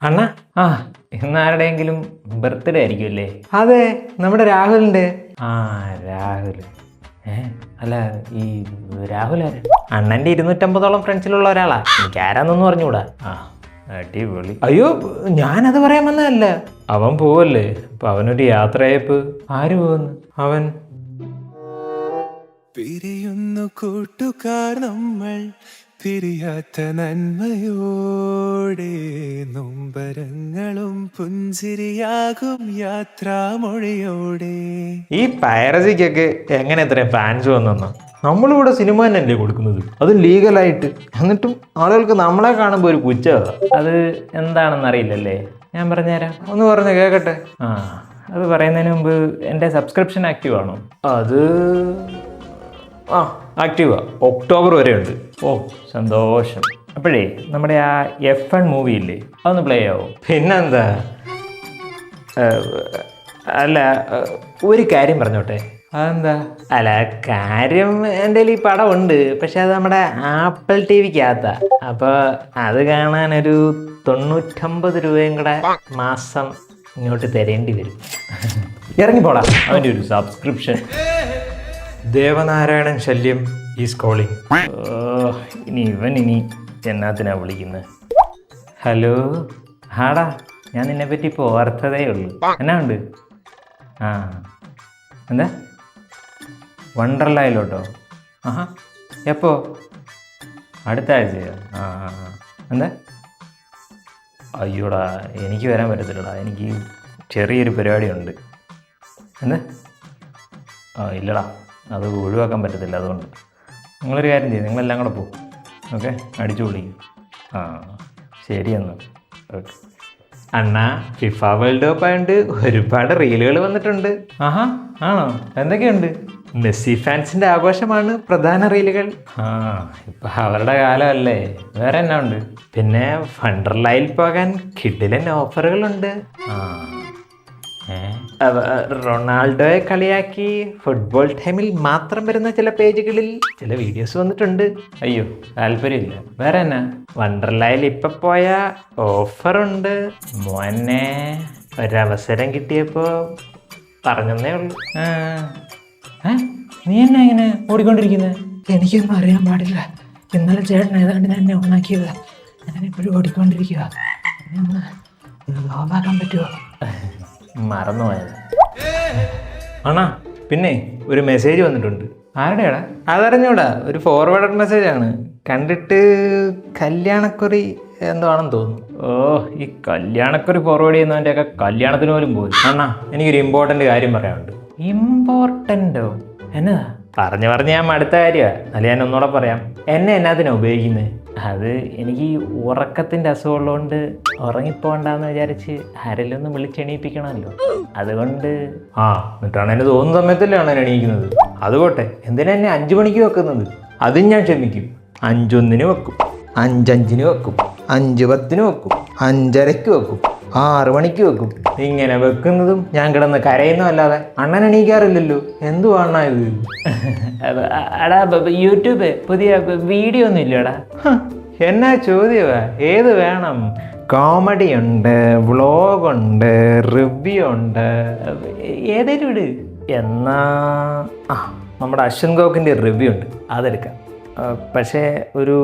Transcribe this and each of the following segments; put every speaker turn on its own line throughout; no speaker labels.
അണ്ണ ആ ഇന്ന് ആരുടെയെങ്കിലും ബർത്ത്ഡേ ആയിരിക്കും അല്ലേ? അതെ, നമ്മുടെ രാഹുലിന്റെ. ആ രാഹുൽ. അല്ല ഈ രാഹുൽ ആര്? അണ്ണന്റെ 250ഓളം ഫ്രണ്ട്സിലുള്ള ഒരാളാ. എനിക്ക് ആരാന്നൊന്നും പറഞ്ഞുകൂടാ. ആ അടിപൊളി. അയ്യോ, ഞാനത് പറയാൻ വന്നതല്ല. അവൻ പോവല്ലേ, അപ്പൊ അവനൊരു യാത്രയപ്പ്. ആര് പോകുന്നു? അവൻ
പിരിയുന്നു കൂട്ടുകാർ നമ്മൾ പിരിയാത്ത നന്മയോടെ നൊമ്പരങ്ങളും പുഞ്ചിരിയാകും യാത്രാമൊഴിയോടെ.
ഈ പൈറസിക്കൊക്കെ എങ്ങനെ ഇത്രയും ഫാൻസ് വന്നെന്നോ? നമ്മളിവിടെ സിനിമ തന്നെയല്ലേ കൊടുക്കുന്നത്, അത് ലീഗലായിട്ട്. എന്നിട്ടും ആളുകൾക്ക് നമ്മളെ കാണുമ്പോൾ ഒരു പുച്ഛമാണ്. അത് എന്താണെന്ന് അറിയില്ലല്ലേ? ഞാൻ പറഞ്ഞുതരാം, ഒന്ന് പറഞ്ഞ് കേൾക്കട്ടെ. അത് പറയുന്നതിന് മുമ്പ് എൻ്റെ സബ്സ്ക്രിപ്ഷൻ ആക്റ്റീവ് ആണോ? അത് ആക്റ്റീവാ, ഒക്ടോബർ വരെ ഉണ്ട്. ഓ സന്തോഷം. അപ്പോഴേ നമ്മുടെ ആ F1 മൂവി ഇല്ലേ, അതൊന്ന് പ്ലേ ആവോ? പിന്നെന്താ. അല്ല, ഒരു കാര്യം പറഞ്ഞോട്ടെ. അതെന്താ? അല്ല, കാര്യം എൻ്റെ ഈ പടം ഉണ്ട്, പക്ഷെ അത് നമ്മുടെ ആപ്പിൾ TVക്കകത്താ. അപ്പോൾ അത് കാണാനൊരു 99 രൂപയും കൂടെ മാസം ഇങ്ങോട്ട് തരേണ്ടി വരും. ഇറങ്ങിപ്പോടാ അവൻ്റെ ഒരു സബ്സ്ക്രിപ്ഷൻ. ദേവനാരായണൻ ശല്യം ഈസ് കോളിംഗ്. ഇനി എന്നാത്തിനാ വിളിക്കുന്നത്? ഹലോ, ആടാ, ഞാൻ നിന്നെപ്പറ്റി ഇപ്പോൾ ഓർത്തതേ ഉള്ളൂ. എന്നാ ഉണ്ട്? ആ എന്താ വണ്ടർലായിലോട്ടോ? ആഹാ, എപ്പോ? അടുത്ത ആഴ്ചയോ? ആ എന്താ? അയ്യോടാ, എനിക്ക് വരാൻ പറ്റത്തില്ലടാ, എനിക്ക് ചെറിയൊരു പരിപാടിയുണ്ട്. എന്താ? ഇല്ലടാ, അത് ഒഴിവാക്കാൻ പറ്റത്തില്ല. അതുകൊണ്ട് നിങ്ങളൊരു കാര്യം ചെയ്യും, നിങ്ങളെല്ലാം കൂടെ പോകും. ഓക്കെ, അടിച്ചു പൊളിക്കും. ശരി എന്നാൽ. ഓക്കെ അണ്ണാ, ഫിഫ വേൾഡ് കപ്പ് ആയതുകൊണ്ട് ഒരുപാട് റീലുകൾ വന്നിട്ടുണ്ട്. ആഹാ, ആണോ? എന്തൊക്കെയുണ്ട്? മെസ്സി ഫാൻസിൻ്റെ ആഘോഷമാണ് പ്രധാന റീലുകൾ. ഇപ്പം അവരുടെ കാലമല്ലേ. വേറെ എന്നാ ഉണ്ട്? പിന്നെ വണ്ടർലായിൽ പോകാൻ കിടിലൻ ഓഫറുകളുണ്ട്. റൊണാൾഡോയെ കളിയാക്കി ഫുട്ബോൾ ടൈമിൽ മാത്രം വരുന്ന ചില പേജുകളിൽ ചില വീഡിയോസ് വന്നിട്ടുണ്ട്. അയ്യോ, താല്പര്യമില്ല. വേറെ എന്നാ? വണ്ടർലായിൽ ഇപ്പം പോയ ഓഫറുണ്ട് മോനെ. ഒരവസരം കിട്ടിയപ്പോൾ പറഞ്ഞേ ഉള്ളൂ. നീ എന്നാ ഇങ്ങനെ ഓടിക്കൊണ്ടിരിക്കുന്നത്?
എനിക്കൊന്നും അറിയാൻ പാടില്ല. ഇന്നലെ ചേട്ടൻ ഏതാണ്ട് എന്നെ ഓണാക്കിയതാ. ഞാനിപ്പോഴും ഓടിക്കൊണ്ടിരിക്കുക. ഒന്ന് ഓഫാക്കാൻ പറ്റുമോ?
മറന്നുപോയത്. ആണാ, പിന്നെ ഒരു മെസ്സേജ് വന്നിട്ടുണ്ട്. ആരുടെയാടാ? അതറിഞ്ഞൂടാ, ഒരു ഫോർവേഡ് മെസ്സേജാണ്. കണ്ടിട്ട് കല്യാണക്കുറി എന്തോ ആണെന്ന് തോന്നുന്നു. ഓ, ഈ കല്യാണക്കുറി ഫോർവേഡ് ചെയ്യുന്നവൻ്റെയൊക്കെ കല്യാണത്തിന് പോലും പോയി. അണ്ണാ, എനിക്കൊരു ഇമ്പോർട്ടൻ്റ് കാര്യം പറയാനുണ്ട്. ഇമ്പോർട്ടൻ്റോ? എന്നതാ? പറഞ്ഞ് ഞാൻ അടുത്ത കാര്യമാണ്. അല്ല, ഞാൻ ഒന്നുകൂടെ പറയാം. എന്നെ എന്നാത്തിനാണ് ഉപയോഗിക്കുന്നത്? അത് എനിക്ക് ഈ ഉറക്കത്തിൻ്റെ അസുഖമുള്ളതുകൊണ്ട് ഉറങ്ങിപ്പോണ്ടെന്ന് വിചാരിച്ച് ആരെല്ലാം ഒന്ന് വിളിച്ചെണീപ്പിക്കണമല്ലോ. അതുകൊണ്ട് എന്നിട്ടാണ് എന്നെ തോന്നുന്ന സമയത്തല്ലേ ആണ് എണീക്കുന്നത്. അതുപോട്ടെ, എന്തിനാ എന്നെ 5 മണിക്ക് വെക്കുന്നത്? അതും ഞാൻ ക്ഷമിക്കും. 5:01 വെക്കും, 5:05 വെക്കും, 5:10 വെക്കും, 5:30 വെക്കും, 6 മണിക്ക് വെക്കും. ഇങ്ങനെ വെക്കുന്നതും ഞാൻ കിടന്ന് കരയുന്നതല്ലാതെ അണ്ണൻ എണീക്കാറില്ലല്ലോ. എന്തുവാണ ഇത്? എടാ, യൂട്യൂബ് പുതിയ വീഡിയോ ഒന്നും ഇല്ലടാ. എന്നാ ചോദ്യമാ? ഏത് വേണം? കോമഡി ഉണ്ട്, വ്ളോഗുണ്ട്, റിവ്യൂ ഉണ്ട്, ഏതേലും ഇട്. എന്നാ നമ്മുടെ അശ്വൻ ഗോക്കിൻ്റെ റിവ്യൂ ഉണ്ട്, അതെടുക്കാം. പക്ഷേ ഒരു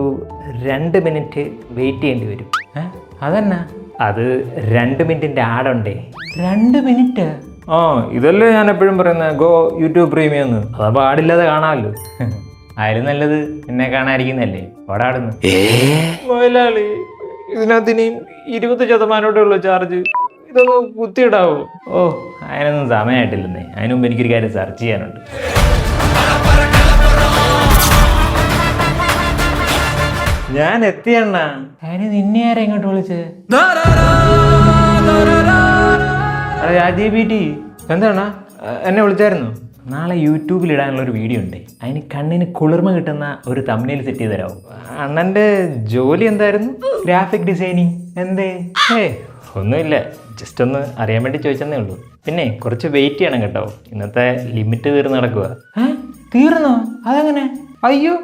2 മിനിറ്റ് വെയിറ്റ് ചെയ്യേണ്ടി വരും. അതെന്നാ? അത് 2 മിനിറ്റിൻ്റെ ആടുണ്ടേ. 2 മിനിറ്റ്? ഇതല്ലേ ഞാൻ എപ്പോഴും പറയുന്നത്, ഗോ യൂട്യൂബ് പ്രീമിയം എന്ന്. അതപ്പോൾ ആടില്ലാതെ കാണാമല്ലോ. അതിലും നല്ലത് എന്നെ കാണാതിരിക്കുന്നല്ലേ. ഓടാടുന്നു മുതലാളി, ഇതിനകത്ത് ഇനിയും 20% ഉള്ളൂ ചാർജ്. ഇതൊന്ന് കുത്തിയിടാവോ? അതിനൊന്നും സമയമായിട്ടില്ലെന്നേ. അതിന് മുമ്പ് എനിക്കൊരു കാര്യം സെർച്ച് ചെയ്യാനുണ്ട്. ഞാൻ എത്തിയണ്ണ. അതിന് നിന്നെ ആരാ ഇങ്ങോട്ട് വിളിച്ചത്? രാജീബിറ്റി എന്താണ് എന്നെ വിളിച്ചായിരുന്നു? നാളെ യൂട്യൂബിൽ ഇടാനുള്ളൊരു വീഡിയോ ഉണ്ട്. അതിന് കണ്ണിന് കുളിർമ കിട്ടുന്ന ഒരു തംബ്നെയിൽ സെറ്റ് ചെയ്ത് തരാമോ? അണ്ണൻ്റെ ജോലി എന്തായിരുന്നു? Graphic designing. എന്തേ? ഒന്നുമില്ല, ജസ്റ്റ് ഒന്ന് അറിയാൻ വേണ്ടി ചോദിച്ചെന്നേ ഉള്ളൂ. പിന്നെ കുറച്ച് വെയിറ്റ് ചെയ്യണം കേട്ടോ, ഇന്നത്തെ ലിമിറ്റ് തീർന്ന് നടക്കുക. തീർന്നോ? അതെങ്ങനെ? അയ്യോ,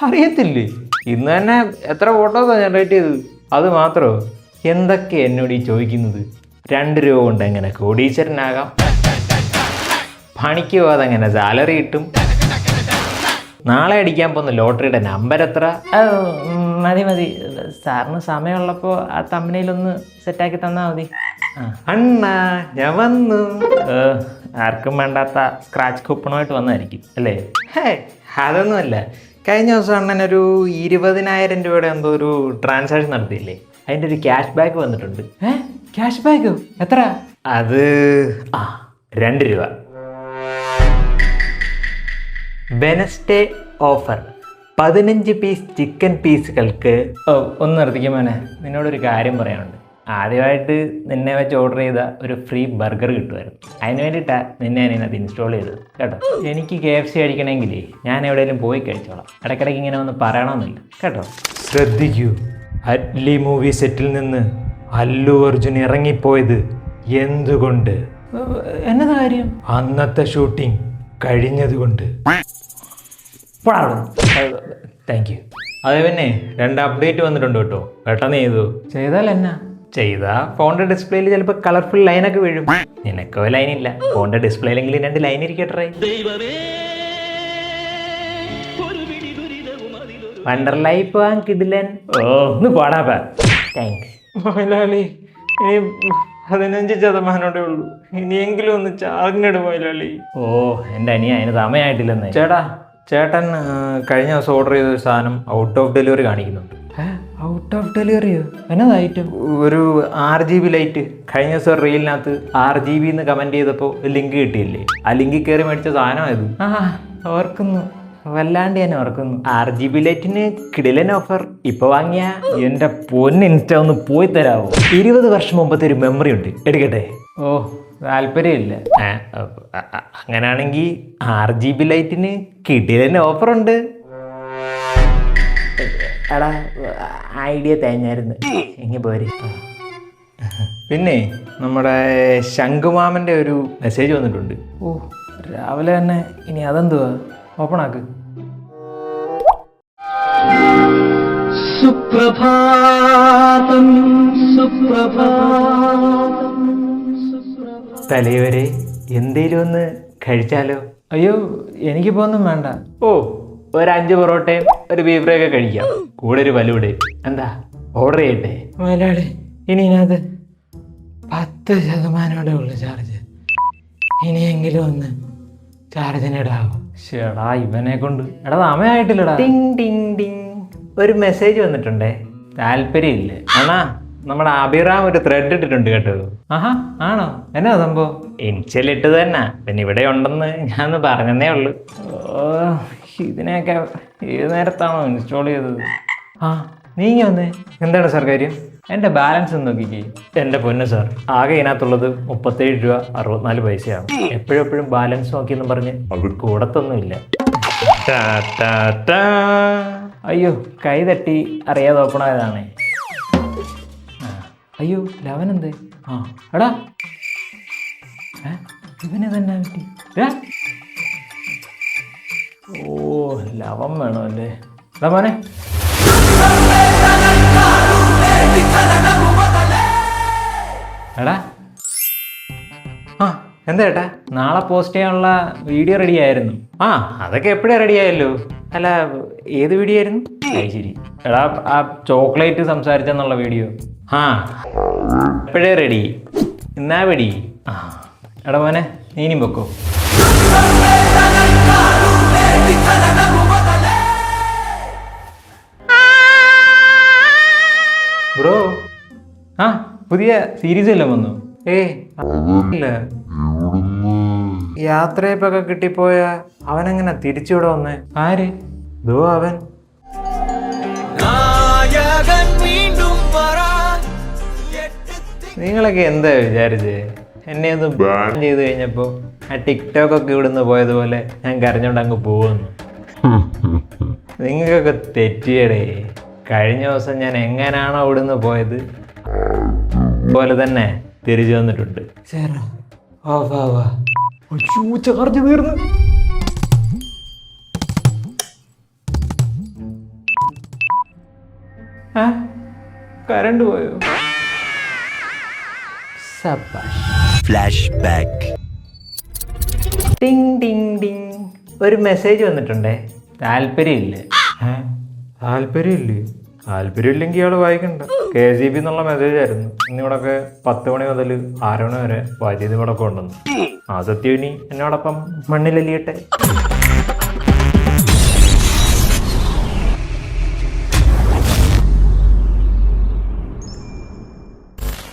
അറിയത്തില്ലേ? ഇന്ന് തന്നെ എത്ര ഫോട്ടോസാണ് ജനറേറ്റ് ചെയ്തത്? അത് മാത്രമോ? എന്തൊക്കെ എന്നോട് ഈ ചോദിക്കുന്നത്? 2 രൂപ കൊണ്ട് എങ്ങനെ കോടീശ്വരനാകാം? പണിക്ക് പോകാതെ എങ്ങനെ സാലറി കിട്ടും? നാളെ അടിക്കാൻ പോകുന്ന ലോട്ടറിയുടെ നമ്പർ എത്ര? മതി മതി, സാറിന് സമയമുള്ളപ്പോൾ ആ തമ്പനിയിലൊന്ന് സെറ്റാക്കി തന്നാൽ മതി. അണ്ണാ ഞാൻ വന്നു. ആർക്കും വേണ്ടാത്ത സ്ക്രാച്ച് കൂപ്പണുമായിട്ട് വന്നായിരിക്കും അല്ലേ? അതൊന്നുമല്ല, കഴിഞ്ഞ ദിവസം അണ്ണനൊരു 20,000 രൂപയുടെ എന്തോ ഒരു ട്രാൻസാക്ഷൻ നടത്തിയില്ലേ, അതിൻ്റെ ഒരു ക്യാഷ് ബാക്ക് വന്നിട്ടുണ്ട്.
ക്യാഷ് ബാക്കോ? എത്ര?
അത് 2 രൂപ. വെനസ്ഡേ ഓഫർ 15 പീസ് ചിക്കൻ പീസുകൾക്ക്. ഒന്ന് നിർത്തിക്കും മോനെ, നിന്നോടൊരു കാര്യം പറയാനുണ്ട്. ആദ്യമായിട്ട് നിന്നെ വെച്ച് ഓർഡർ ചെയ്ത ഒരു ഫ്രീ ബർഗർ കിട്ടുമായിരുന്നു. അതിന് വേണ്ടിയിട്ടാണ് നിന്നെ ഞാൻ ഇതിനകത്ത് ഇൻസ്റ്റാൾ ചെയ്തത് കേട്ടോ. എനിക്ക് KFC കഴിക്കണമെങ്കിലേ ഞാൻ എവിടെയെങ്കിലും പോയി കഴിച്ചോളാം, ഇടയ്ക്കിടയ്ക്ക് ഇങ്ങനെ ഒന്ന് പറയണമെന്നില്ല കേട്ടോ. ശ്രദ്ധിക്കൂ, അറ്റ്ലി മൂവി സെറ്റിൽ നിന്ന് അല്ലു അർജുൻ ഇറങ്ങിപ്പോയത് എന്തുകൊണ്ട്?
എന്നതാ കാര്യം?
അന്നത്തെ ഷൂട്ടിംഗ് കഴിഞ്ഞതുകൊണ്ട്. Thank you. അത് പിന്നെ 2 അപ്ഡേറ്റ് വന്നിട്ടുണ്ട് കേട്ടോ, പെട്ടെന്ന്
ചെയ്താൽ എന്നാ?
ചെയ്താ ഫോണിന്റെ ഡിസ്പ്ലേയിൽ ചിലപ്പോൾ കളർഫുൾ ലൈനൊക്കെ വീഴും. നിനക്കോ ലൈനില്ല, ഫോണിന്റെ ഡിസ്പ്ലേയിലെങ്കിലും 2 ലൈൻ ഇരിക്കട്ടെ. വണ്ടർലായി പോവാൻ കിടിലൻ. ഒന്ന് പാടാപ്പാ. താങ്ക്സ്.
മൊയിലാളി, ഇനി 15% ഉള്ളൂ, ഇനിയെങ്കിലും ഒന്ന് ചാർജിനിട് മൊയിലാളി.
എൻ്റെ അനിയ അതിന് സമയമായിട്ടില്ലെന്ന്.
ചേട്ടൻ കഴിഞ്ഞ ദിവസം ഓർഡർ ചെയ്തൊരു സാധനം ഔട്ട് ഓഫ് ഡെലിവറി കാണിക്കുന്നുണ്ട്.
ഔട്ട് ഓഫ് ഡെലിവറിയോ? എന്നതാ ഐറ്റം?
ഒരു 6 GB ലൈറ്റ്. കഴിഞ്ഞ ദിവസം റീലിനകത്ത് 6 GB എന്ന് കമൻറ്റ് ചെയ്തപ്പോൾ ലിങ്ക് കിട്ടിയില്ലേ, ആ ലിങ്കിൽ കയറി മേടിച്ച സാധനമായത്.
ഓർക്കുന്നു, വല്ലാണ്ട് ഞാൻ ഓർക്കുന്നു.
6 GB ലൈറ്റിന് കിടിലൻ ഓഫർ. ഇപ്പോൾ വാങ്ങിയ
എൻ്റെ പൊന്ന് ഇൻസ്റ്റ ഒന്ന് പോയി തരാമോ?
20 വർഷം മുമ്പത്തെ ഒരു മെമ്മറി ഉണ്ട്, എടുക്കട്ടെ?
താല്പര്യമില്ല.
അങ്ങനെയാണെങ്കിൽ 6 GB ലൈറ്റിന് കിടിലൻ ഓഫറുണ്ട്.
എടാ ഐഡിയ തേഞ്ഞായിരുന്നു, എങ്കിൽ പോരെ.
പിന്നെ നമ്മുടെ ശംഖുമാമൻ്റെ ഒരു മെസ്സേജ് വന്നിട്ടുണ്ട്.
രാവിലെ തന്നെ. ഇനി അതെന്തുവാ? ഓപ്പൺ ആക്ക്. സുപ്രഭാതം സുപ്രഭാതം.
തലവരെ എന്തേലും ഒന്ന് കഴിച്ചാലോ?
അയ്യോ, എനിക്കിപ്പോൾ ഒന്നും വേണ്ട.
ഒരു 5 പൊറോട്ടയും ഒരു ബീഫ് ഫ്രൈ ഒക്കെ കഴിക്കാം, കൂടെ ഒരു ഫലൂടെ. എന്താ, ഓർഡർ ചെയ്യട്ടെ?
മലയാളി, ഇനി ഇതിനകത്ത് 10% ഉള്ളു ചാർജ്. ഇനിയെങ്കിലും ഒന്ന് ചാർജിനിടാവോ?
ചേടാ ഇവനെ കൊണ്ട്.
എടാ സമയമായിട്ടില്ലടാ.
ടിങ് ടിങ് ടിങ് ഒരു മെസ്സേജ് വന്നിട്ടുണ്ടേ.
താല്പര്യമില്ല.
ആണാ, നമ്മുടെ അഭിറാം ഒരു ത്രെഡ് ഇട്ടിട്ടുണ്ട് കേട്ടോ.
ആണോ? എന്നാ സംഭവം?
ഇനിഷ്യലിട്ട് തന്നെ, പിന്നെ ഇവിടെ ഉണ്ടെന്ന് ഞാൻ പറഞ്ഞതേ ഉള്ളൂ.
ഇതിനെയൊക്കെ ഏത് നേരത്താണോ ഇൻസ്റ്റാൾ ചെയ്തത്? നീങ്ങി വന്നേ.
എന്താണ് സാർ കാര്യം?
എൻ്റെ ബാലൻസ് ഒന്ന് നോക്കിക്കേ.
എൻ്റെ പൊന്ന് സാർ, ആകെ ഇതിനകത്തുള്ളത് 37 രൂപ 64 പൈസയാണ്. എപ്പോഴും ബാലൻസ് നോക്കിയെന്ന് പറഞ്ഞ് അത് കൂടത്തൊന്നുമില്ല.
അയ്യോ, കൈ തട്ടി അറിയാതെ ഓപ്പൺ ആയതാണേ. അയ്യോ, 11 എന്തേ? എടാ ഇവനെ തന്നെ പറ്റി. 11 വേണോ അല്ലേ? എടാ മോനെ, എടാ
എന്താ ഏട്ടാ?
നാളെ പോസ്റ്റ് ചെയ്യാനുള്ള വീഡിയോ റെഡി ആയിരുന്നു.
അതൊക്കെ എപ്പോഴാ റെഡി ആയല്ലോ. അല്ല, ഏത് വീഡിയോ ആയിരുന്നു?
ശരി. എടാ, ആ ചോക്ലേറ്റ് സംസാരിച്ചെന്നുള്ള വീഡിയോ
എപ്പോഴേ റെഡി? എന്നാ വെടി?
എടാ മോനെ, നീനും വെക്കോ.
ബ്രോ,
പുതിയ സീരീസ് എല്ലാം വന്നു.
ഇല്ല, യാത്രയപ്പൊക്കെ കിട്ടിപ്പോയ അവനെങ്ങനെ തിരിച്ചിവിടെ വന്നേ?
ആര്?
ദോ അവൻ. നിങ്ങളൊക്കെ എന്താ വിചാരിച്ചേ? എന്നെ ഒന്ന് ബാൻ ചെയ്ത് കഴിഞ്ഞപ്പോ ആ ടിക്ടോക്ക് ഒക്കെ ഇവിടുന്ന് പോയതുപോലെ ഞാൻ കരഞ്ഞോണ്ട് അങ്ങ് പോകുന്നു. നിങ്ങൾക്കൊക്കെ തെറ്റിയടേ. കഴിഞ്ഞ ദിവസം ഞാൻ എങ്ങനാണോ ഇവിടുന്ന് പോയത് പോലെ തന്നെ തിരിച്ചു വന്നിട്ടുണ്ട്.
ചാർജ് തീർന്നു.
കരണ്ട് പോയോ?
സബാഷ്.
Flash back.
ടിങ് ടിങ് ടിങ്. ഒരു മെസ്സേജ് വന്നിട്ടുണ്ടേ. താല്പര്യമില്ലേ? താല്പര്യമില്ലേ? താല്പര്യമില്ലെങ്കിൽ ഇയാൾ വായിക്കണ്ട. KCB എന്നുള്ള മെസ്സേജ് ആയിരുന്നു. ഇന്നിവിടൊക്കെ 10 മണി മുതൽ 6 മണി വരെ വൈദ്യുതി മുടക്കം ഉണ്ടെന്ന്. ആ സത്യം ഇനി എന്നോടൊപ്പം മണ്ണിലലിയട്ടെ.